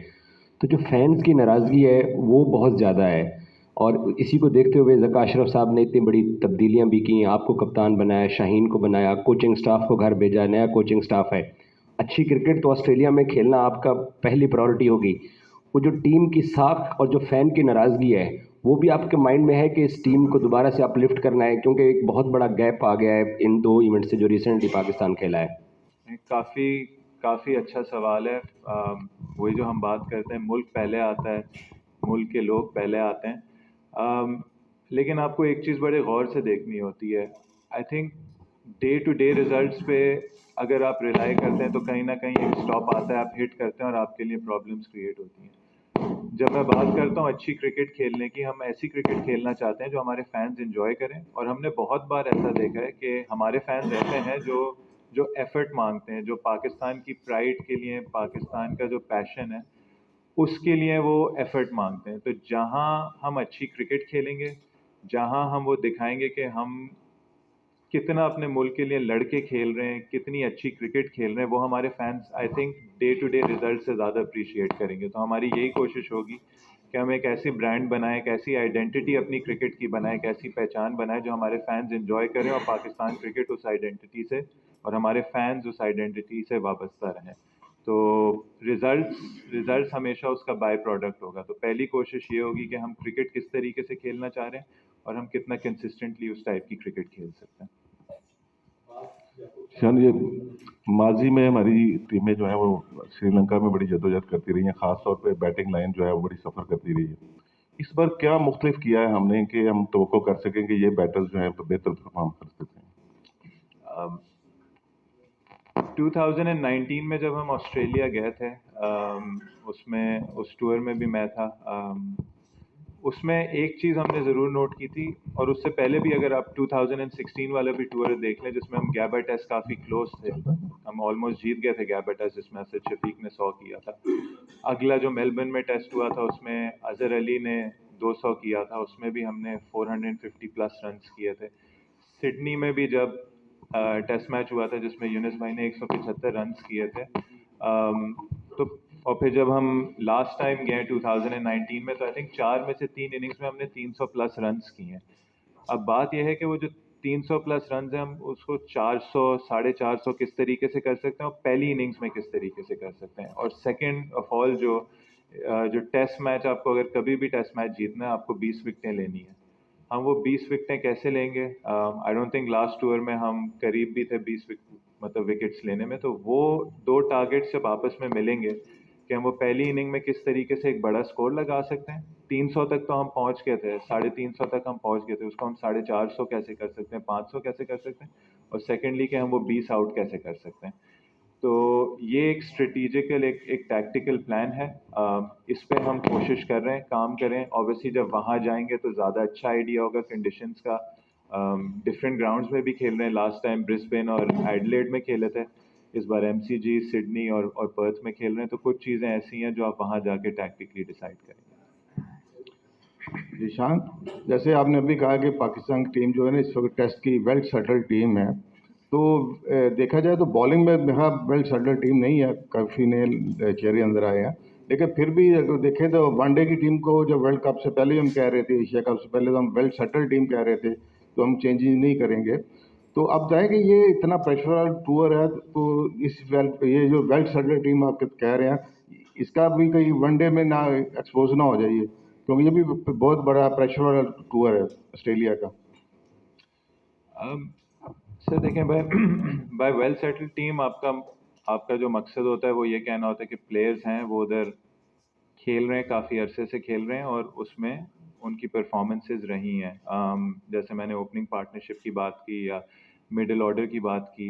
तो जो फैंस की नाराज़गी है वो बहुत ज़्यादा है। और इसी को देखते हुए ज़का अशरफ साहब ने इतनी बड़ी तब्दीलियां भी की, आपको कप्तान बनाया, शाहीन को बनाया, कोचिंग स्टाफ को घर भेजा, नया कोचिंग स्टाफ है। अच्छी क्रिकेट तो ऑस्ट्रेलिया में खेलना आपका पहली प्रायोरिटी होगी। वो जो टीम की साख और जो फ़ैन की नाराज़गी है वो भी आपके माइंड में है कि इस टीम को दोबारा से अपलिफ्ट करना है, क्योंकि एक बहुत बड़ा गैप आ गया है इन 2 इवेंट से जो रिसेंटली पाकिस्तान खेला है। काफ़ी अच्छा सवाल है। वही जो हम बात करते हैं, मुल्क पहले आता है, मुल्क के लोग पहले आते हैं। लेकिन आपको एक चीज़ बड़े गौर से देखनी होती है। I think day to day results पे अगर आप रिलाई करते हैं तो कहीं ना कहीं एक स्टॉप आता है, आप हिट करते हैं और आपके लिए प्रॉब्लम्स क्रिएट होती हैं। जब मैं बात करता हूँ अच्छी क्रिकेट खेलने की, हम ऐसी क्रिकेट खेलना चाहते हैं जो हमारे फैंस एंजॉय करें। और हमने बहुत बार ऐसा देखा है कि हमारे फैंस ऐसे हैं जो जो एफर्ट मांगते हैं, जो पाकिस्तान की प्राइड के लिए, पाकिस्तान का जो पैशन है उसके लिए वो एफर्ट मांगते हैं। तो जहाँ हम अच्छी क्रिकेट खेलेंगे, जहाँ हम वो दिखाएंगे कि हम कितना अपने मुल्क के लिए लड़के खेल रहे हैं, कितनी अच्छी क्रिकेट खेल रहे हैं, वो हमारे fans I think day to day result से ज़्यादा अप्रिशिएट करेंगे। तो हमारी यही कोशिश होगी कि हम एक ऐसी ब्रांड बनाएं, एक ऐसी आइडेंटिटी अपनी क्रिकेट की बनाएं, एक ऐसी पहचान बनाएं जो हमारे फैंस इंजॉय करें और पाकिस्तान क्रिकेट उस आइडेंटिटी से और हमारे फैंस उस आइडेंटिटी से वाबस्ता रहें। तो रिजल्ट्स हमेशा उसका बाय प्रोडक्ट होगा। तो पहली कोशिश ये होगी कि हम क्रिकेट किस तरीके से खेलना चाह रहे हैं और हम कितना कंसिस्टेंटली उस टाइप की क्रिकेट खेल सकते हैं। शान, ये माजी में हमारी टीमें जो है वो श्रीलंका में बड़ी जदोजहद करती रही हैं, ख़ासतौर पे बैटिंग लाइन जो है वो बड़ी सफ़र करती रही है। इस बार क्या मुख्तलिफ किया है हमने कि हम तवक्को कर सकें कि ये बैटर्स जो हैं तो बेहतर परफॉर्म कर सकते हैं? 2019 में जब हम ऑस्ट्रेलिया गए थे, उसमें उस टूर में भी मैं था। उसमें एक चीज़ हमने ज़रूर नोट की थी, और उससे पहले भी अगर आप 2016 वाला भी टूर देख लें जिसमें हम गैबा टेस्ट काफ़ी क्लोज थे, हम ऑलमोस्ट जीत गए थे गैबा टेस्ट जिसमें असद शफीक ने 100 किया था। अगला जो मेलबर्न में टेस्ट हुआ था उसमें अजहर अली ने 200 किया था, उसमें भी हमने 450 प्लस रन किए थे। सिडनी में भी जब टेस्ट मैच हुआ था जिसमें यूनिस भाई ने 175 रन किए थे, तो और फिर जब हम लास्ट टाइम गए 2019 में, तो आई थिंक 4 में से 3 इनिंग्स में हमने 300 प्लस रन किए हैं। अब बात यह है कि वो जो 300 प्लस रन है हम उसको 400 450 किस तरीके से कर सकते हैं और पहली इनिंग्स में किस तरीके से कर सकते हैं। और सेकंड ऑफ ऑल जो टेस्ट मैच, आपको अगर कभी भी टेस्ट मैच जीतना है आपको 20 विकेटें लेनी है। हम वो 20 विकेटें कैसे लेंगे? I don't think last tour में हम करीब भी थे 20 विकेट्स लेने में। तो वो 2 टारगेट्स जब आपस में मिलेंगे कि हम वो पहली इनिंग में किस तरीके से एक बड़ा स्कोर लगा सकते हैं। 300 तक तो हम पहुंच गए थे, 350 तक हम पहुंच गए थे, उसको हम 450 कैसे कर सकते हैं, 500 कैसे कर सकते हैं, और सेकेंडली कि हम वो 20 आउट कैसे कर सकते हैं। तो ये एक स्ट्रेटिजिकल एक टैक्टिकल प्लान है। इस पे हम कोशिश कर रहे हैं, काम करें। ऑब्वियसली जब वहाँ जाएंगे तो ज़्यादा अच्छा आइडिया होगा कंडीशंस का। डिफरेंट ग्राउंड्स में भी खेल रहे हैं, लास्ट टाइम ब्रिस्बेन और एडिलेड में खेले थे, इस बार एमसीजी, सिडनी और पर्थ में खेल रहे हैं। तो कुछ चीज़ें ऐसी हैं जो आप वहाँ जाके टैक्टिकली डिसाइड करेंगे। निशान, जैसे आपने अभी कहा कि पाकिस्तान की टीम जो है ना इस वक्त टेस्ट की वेल सेटल्ड टीम है, तो देखा जाए तो बॉलिंग में यहाँ वेल सेटल्ड टीम नहीं है, काफ़ी नए चेहरे अंदर आए हैं। लेकिन फिर भी अगर देखें तो वनडे की टीम को जब वर्ल्ड कप से पहले हम कह रहे थे, एशिया कप से पहले तो हम वेल सेटल्ड टीम कह रहे थे, तो हम चेंजेस नहीं करेंगे। तो अब जाए कि ये इतना प्रेशर वाला टूर है, तो ये जो वेल सेटल्ड टीम आप कह रहे हैं, इसका भी कहीं वनडे में ना एक्सपोज ना हो जाइए, क्योंकि ये भी बहुत बड़ा प्रेशर वाला टूर है ऑस्ट्रेलिया का। सर देखें, बाय वेल सेटल्ड टीम आपका जो मकसद होता है वो ये कहना होता है कि प्लेयर्स हैं वो उधर खेल रहे हैं, काफ़ी अरसे से खेल रहे हैं और उसमें उनकी परफॉर्मेंसेस रही हैं। जैसे मैंने ओपनिंग पार्टनरशिप की बात की या मिडिल ऑर्डर की बात की।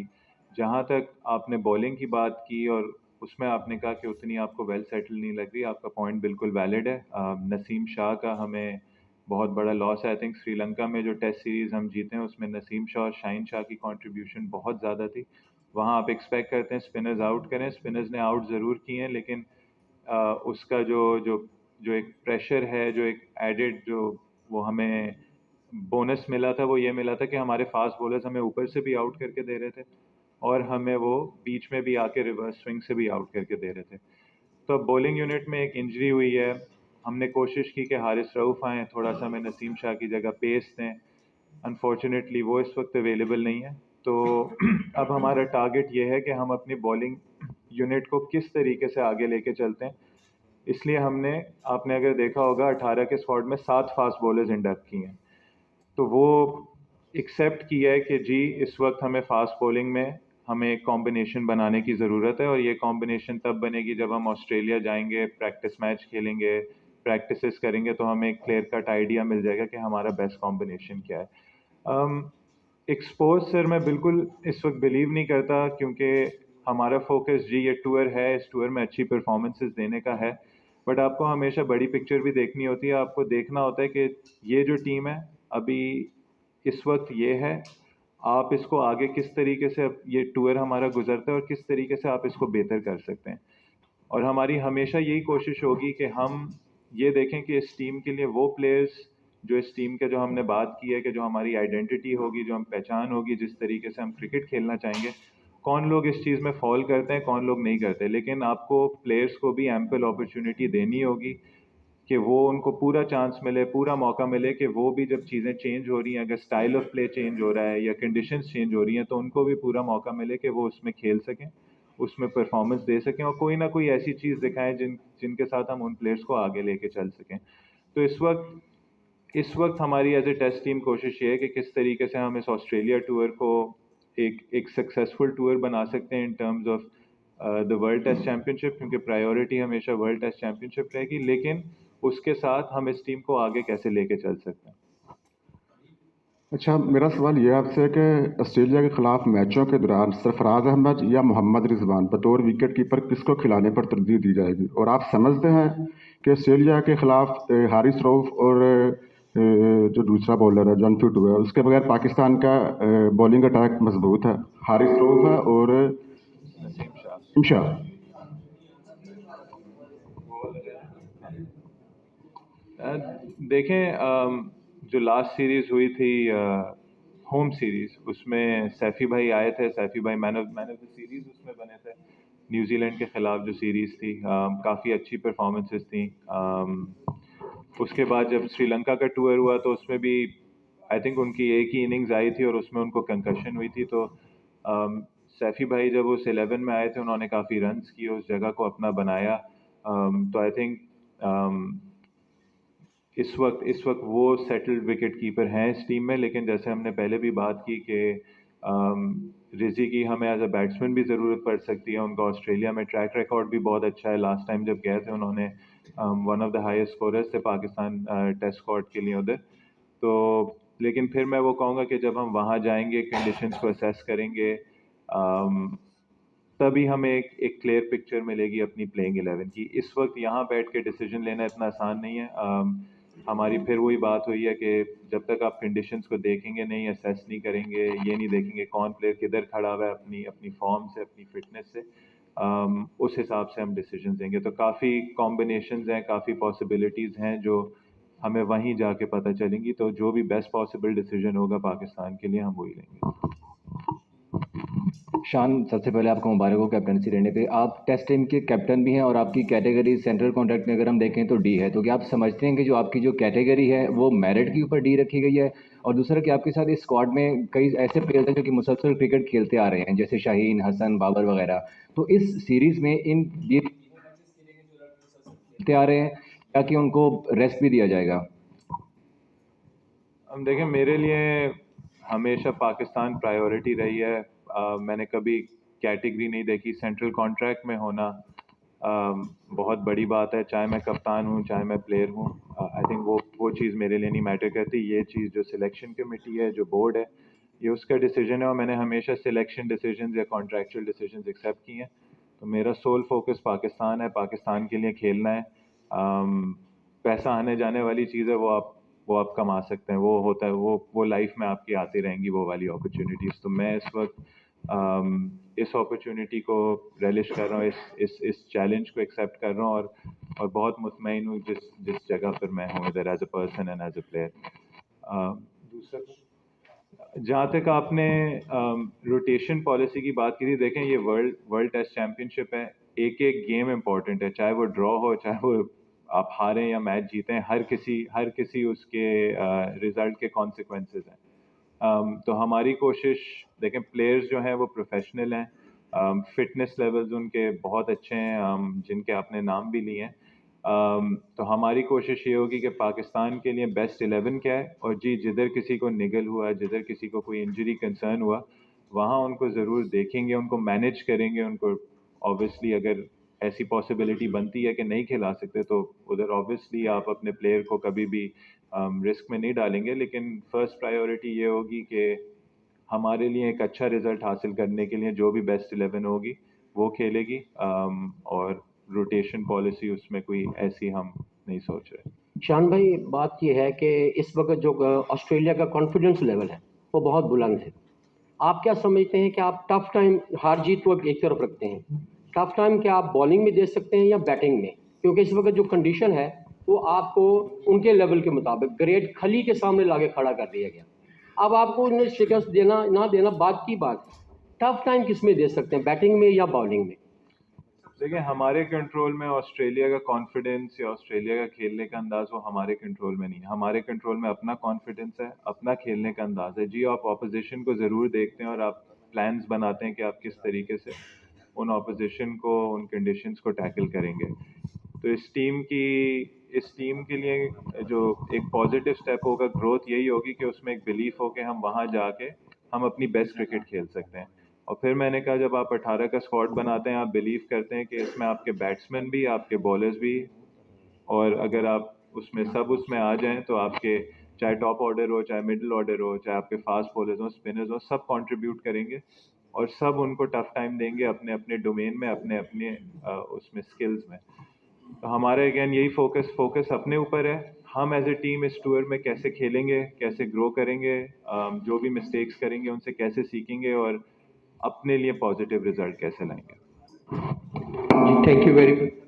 जहाँ तक आपने बॉलिंग की बात की और उसमें आपने कहा कि उतनी आपको वेल सेटल नहीं लग रही, आपका पॉइंट बिल्कुल वैलिड है। नसीम शाह का हमें बहुत बड़ा लॉस है। आई थिंक श्रीलंका में जो टेस्ट सीरीज़ हम जीते हैं उसमें नसीम शाह और शाहीन शाह की कंट्रीब्यूशन बहुत ज़्यादा थी। वहाँ आप एक्सपेक्ट करते हैं स्पिनर्स आउट करें, स्पिनर्स ने आउट ज़रूर किए हैं, लेकिन उसका जो एक प्रेशर है, जो एक एडेड जो वो हमें बोनस मिला था, वो ये मिला था कि हमारे फास्ट बॉलर्स हमें ऊपर से भी आउट करके दे रहे थे और हमें वो बीच में भी आके रिवर्स स्विंग से भी आउट करके दे रहे थे। तो अब बॉलिंग यूनिट में एक इंजरी हुई है, हमने कोशिश की कि हारिस रऊफ़ आएँ, थोड़ा सा हमें नसीम शाह की जगह पेस दें। अनफॉर्चुनेटली वो इस वक्त अवेलेबल नहीं है। तो अब हमारा टारगेट ये है कि हम अपनी बॉलिंग यूनिट को किस तरीके से आगे लेके चलते हैं। इसलिए हमने, आपने अगर देखा होगा 18 के स्क्वाड में 7 फास्ट बॉलर्स इंडक्ट किए हैं। तो वो एक्सेप्ट किया है कि जी इस वक्त हमें फास्ट बॉलिंग में हमें एक कॉम्बिनेशन बनाने की ज़रूरत है और ये कॉम्बिनेशन तब बनेगी जब हम ऑस्ट्रेलिया जाएंगे, प्रैक्टिस मैच खेलेंगे, प्रैक्टिसेस करेंगे, तो हमें एक क्लियर कट आइडिया मिल जाएगा कि हमारा बेस्ट कॉम्बिनेशन क्या है। एक्सपोज सर मैं बिल्कुल इस वक्त बिलीव नहीं करता, क्योंकि हमारा फोकस जी ये टूर है, इस टूर में अच्छी परफॉर्मेंसेस देने का है। बट आपको हमेशा बड़ी पिक्चर भी देखनी होती है। आपको देखना होता है कि ये जो टीम है अभी इस वक्त ये है आप इसको आगे किस तरीके से अब ये टूर हमारा गुजरता है और किस तरीके से आप इसको बेहतर कर सकते हैं। और हमारी हमेशा यही कोशिश होगी कि हम ये देखें कि इस टीम के लिए वो प्लेयर्स जो इस टीम के, जो हमने बात की है कि जो हमारी आइडेंटिटी होगी, जो हम पहचान होगी, जिस तरीके से हम क्रिकेट खेलना चाहेंगे, कौन लोग इस चीज़ में फॉल करते हैं, कौन लोग नहीं करते। लेकिन आपको प्लेयर्स को भी एम्पल अपॉर्चुनिटी देनी होगी कि वो उनको पूरा चांस मिले, पूरा मौका मिले कि वो भी जब चीज़ें चेंज हो रही हैं, अगर स्टाइल ऑफ प्ले चेंज हो रहा है या कंडीशंस चेंज हो रही हैं, तो उनको भी पूरा मौका मिले कि वो उसमें खेल सकें, उसमें परफॉर्मेंस दे सकें और कोई ना कोई ऐसी चीज़ दिखाएं जिनके साथ हम उन प्लेयर्स को आगे लेके चल सकें। तो इस वक्त हमारी एज ए टेस्ट टीम कोशिश ये है कि किस तरीके से हम इस ऑस्ट्रेलिया टूर को एक सक्सेसफुल टूर बना सकते हैं in terms of the world test championship, क्योंकि प्रायोरिटी हमेशा वर्ल्ड टेस्ट चैम्पियनशिप रहेगी, लेकिन उसके साथ हम इस टीम को आगे कैसे लेके चल सकते हैं। अच्छा, मेरा सवाल ये आपसे है कि ऑस्ट्रेलिया के खिलाफ मैचों के दौरान सरफराज अहमद या मोहम्मद रिजवान बतौर विकेट कीपर किसको खिलाने पर तरजीह दी जाएगी? और आप समझते हैं कि ऑस्ट्रेलिया के खिलाफ हारिस रऊफ और जो दूसरा बॉलर है जॉन फिट हुआ है, उसके बगैर पाकिस्तान का बॉलिंग अटैक मजबूत है? हारिस रऊफ है और नसीम शाह। देखें, जो लास्ट सीरीज हुई थी होम सीरीज, उसमें सैफी भाई आए थे, सैफी भाई मैन ऑफ द सीरीज उसमें बने थे। न्यूजीलैंड के ख़िलाफ़ जो सीरीज़ थी, काफ़ी अच्छी परफॉर्मेंसेस थी। उसके बाद जब श्रीलंका का टूर हुआ तो उसमें भी आई थिंक उनकी एक ही इनिंग्स आई थी और उसमें उनको कंकशन हुई थी। तो सैफी भाई जब उस 11 में आए थे, उन्होंने काफ़ी रन्स किए, उस जगह को अपना बनाया। तो आई थिंक इस वक्त वो सेटल्ड विकेट कीपर हैं इस टीम में। लेकिन जैसे हमने पहले भी बात की कि रिजी की हमें एज अ बैट्समैन भी ज़रूरत पड़ सकती है। उनका ऑस्ट्रेलिया में ट्रैक रिकॉर्ड भी बहुत अच्छा है। लास्ट टाइम जब गए थे उन्होंने one of the highest scorers थे पाकिस्तान टेस्ट स्क्वाड के लिए उधर। तो लेकिन फिर मैं वो कहूँगा कि जब हम वहाँ जाएंगे, कंडीशंस को असेस करेंगे, तभी हमें एक क्लियर पिक्चर मिलेगी अपनी प्लेइंग 11 की। इस वक्त यहाँ बैठ के डिसीजन लेना इतना आसान नहीं है। हमारी फिर वही बात हुई है कि जब तक आप कंडीशंस को देखेंगे नहीं, असेस नहीं करेंगे, ये नहीं देखेंगे कौन प्लेयर किधर खड़ा हुआ है अपनी फॉर्म से, अपनी फिटनेस से, उस हिसाब से हम डिसीजन देंगे। तो काफ़ी कॉम्बिनेशंस हैं, काफ़ी पॉसिबिलिटीज़ हैं जो हमें वहीं जाके पता चलेंगी। तो जो भी बेस्ट पॉसिबल डिसीजन होगा पाकिस्तान के लिए, हम वही लेंगे। शान, सबसे पहले आपको मुबारक हो कैप्टनसी रहने पे। आप टेस्ट टीम के कैप्टन भी हैं और आपकी कैटेगरी सेंट्रल कॉन्ट्रैक्ट में अगर हम देखें तो डी है। तो क्या आप समझते हैं कि जो आपकी जो कैटेगरी है वो मेरिट के ऊपर डी रखी गई है? और दूसरा कि आपके साथ इस स्क्वाड में कई ऐसे प्लेयर हैं जो कि मुसलसल क्रिकेट खेलते आ रहे हैं, जैसे शाहीन, हसन, बाबर वगैरह। तो इस सीरीज़ में इन ये खेलते आ रहे हैं ताकि उनको रेस्ट भी दिया जाएगा? हम देखें, मेरे लिए हमेशा पाकिस्तान प्रायोरिटी रही है। मैंने कभी कैटेगरी नहीं देखी। सेंट्रल कॉन्ट्रैक्ट में होना बहुत बड़ी बात है, चाहे मैं कप्तान हूँ, चाहे मैं प्लेयर हूँ। आई थिंक वो चीज़ मेरे लिए नहीं मैटर करती। ये चीज़ जो सिलेक्शन कमेटी है, जो बोर्ड है, ये उसका डिसीजन है और मैंने हमेशा सिलेक्शन डिसीजन या कॉन्ट्रैक्चुअल डिसीजन एक्सेप्ट किए हैं। तो मेरा सोल फोकस पाकिस्तान है, पाकिस्तान के लिए खेलना है। पैसा आने जाने वाली चीज़ है, वो आप कमा सकते हैं, वो होता है, वो लाइफ में आपकी आती रहेंगी वो वाली अपॉर्चुनिटीज़। तो मैं इस वक्त इस अपॉर्चुनिटी को रेलिश कर रहा हूँ, इस चैलेंज को एक्सेप्ट कर रहा हूँ और बहुत मुतमईन हूँ जिस जगह पर मैं हूँ इधर, as a person and as a player. दूसरा, जहाँ तक आपने रोटेशन पॉलिसी की बात की थी, देखें ये वर्ल्ड टेस्ट चैम्पियनशिप है। एक एक गेम इम्पॉर्टेंट है, चाहे वो ड्रॉ हो, चाहे वो आप हारें या मैच जीतें, हर किसी उसके रिजल्ट के कॉन्सिक्वेंसेस हैं। तो हमारी कोशिश, देखें प्लेयर्स जो हैं वो प्रोफेशनल हैं, फिटनेस लेवल्स उनके बहुत अच्छे हैं, जिनके आपने नाम भी लिए हैं। तो हमारी कोशिश ये होगी कि पाकिस्तान के लिए बेस्ट 11 क्या है, और जी जिधर किसी को निगल हुआ, जिधर किसी को कोई इंजरी कंसर्न हुआ, वहाँ उनको ज़रूर देखेंगे, उनको मैनेज करेंगे। उनको ऑब्वियसली अगर ऐसी पॉसिबिलिटी बनती है कि नहीं खिला सकते, तो उधर ऑब्वियसली आप अपने प्लेयर को कभी भी रिस्क में नहीं डालेंगे। लेकिन फर्स्ट प्रायोरिटी ये होगी कि हमारे लिए एक अच्छा रिजल्ट हासिल करने के लिए जो भी बेस्ट 11 होगी वो खेलेगी, और रोटेशन पॉलिसी उसमें कोई ऐसी हम नहीं सोच रहे। शान भाई, बात यह है कि इस वक्त जो ऑस्ट्रेलिया का कॉन्फिडेंस लेवल है वो बहुत बुलंद है। आप क्या समझते हैं कि आप टफ टाइम, हार जीत को एक तरफ रखते हैं, टफ टाइम क्या आप बॉलिंग में दे सकते हैं या बैटिंग में? क्योंकि इस वक्त जो कंडीशन है वो आपको उनके लेवल के मुताबिक ग्रेट खली के सामने लाके खड़ा कर दिया गया। अब आपको उन्हें शिकस्त देना ना देना बात की बात, टफ टाइम किस में दे सकते हैं, बैटिंग में या बॉलिंग में? देखिए, हमारे कंट्रोल में ऑस्ट्रेलिया का कॉन्फिडेंस या ऑस्ट्रेलिया का खेलने का अंदाज वो हमारे कंट्रोल में नहीं है। हमारे कंट्रोल में अपना कॉन्फिडेंस है, अपना खेलने का अंदाज है। जी, आप ऑपोजिशन को ज़रूर देखते हैं और आप प्लान्स बनाते हैं कि आप किस तरीके से उन ऑपोजिशन को, उन कंडीशंस को टैकल करेंगे। तो इस टीम के लिए जो एक पॉजिटिव स्टेप होगा, ग्रोथ यही होगी कि उसमें एक बिलीफ हो कि हम वहाँ जाके हम अपनी बेस्ट क्रिकेट खेल सकते हैं। और फिर मैंने कहा, जब आप 18 का स्क्वाड बनाते हैं, आप बिलीव करते हैं कि इसमें आपके बैट्समैन भी, आपके बॉलर्स भी, और अगर आप उसमें आ जाएं तो आपके चाहे टॉप ऑर्डर हो, चाहे मिडिल ऑर्डर हो, चाहे आपके फास्ट बॉलर्स हो, स्पिनर्स हो, सब कंट्रीब्यूट करेंगे और सब उनको टफ टाइम देंगे अपने अपने डोमेन में, अपने अपने उसमें स्किल्स में। तो हमारा अगेन यही फोकस अपने ऊपर है। हम एज ए टीम इस टूर में कैसे खेलेंगे, कैसे ग्रो करेंगे, जो भी मिस्टेक्स करेंगे उनसे कैसे सीखेंगे और अपने लिए पॉजिटिव रिजल्ट कैसे लाएंगे। जी, थैंक यू वेरी मच।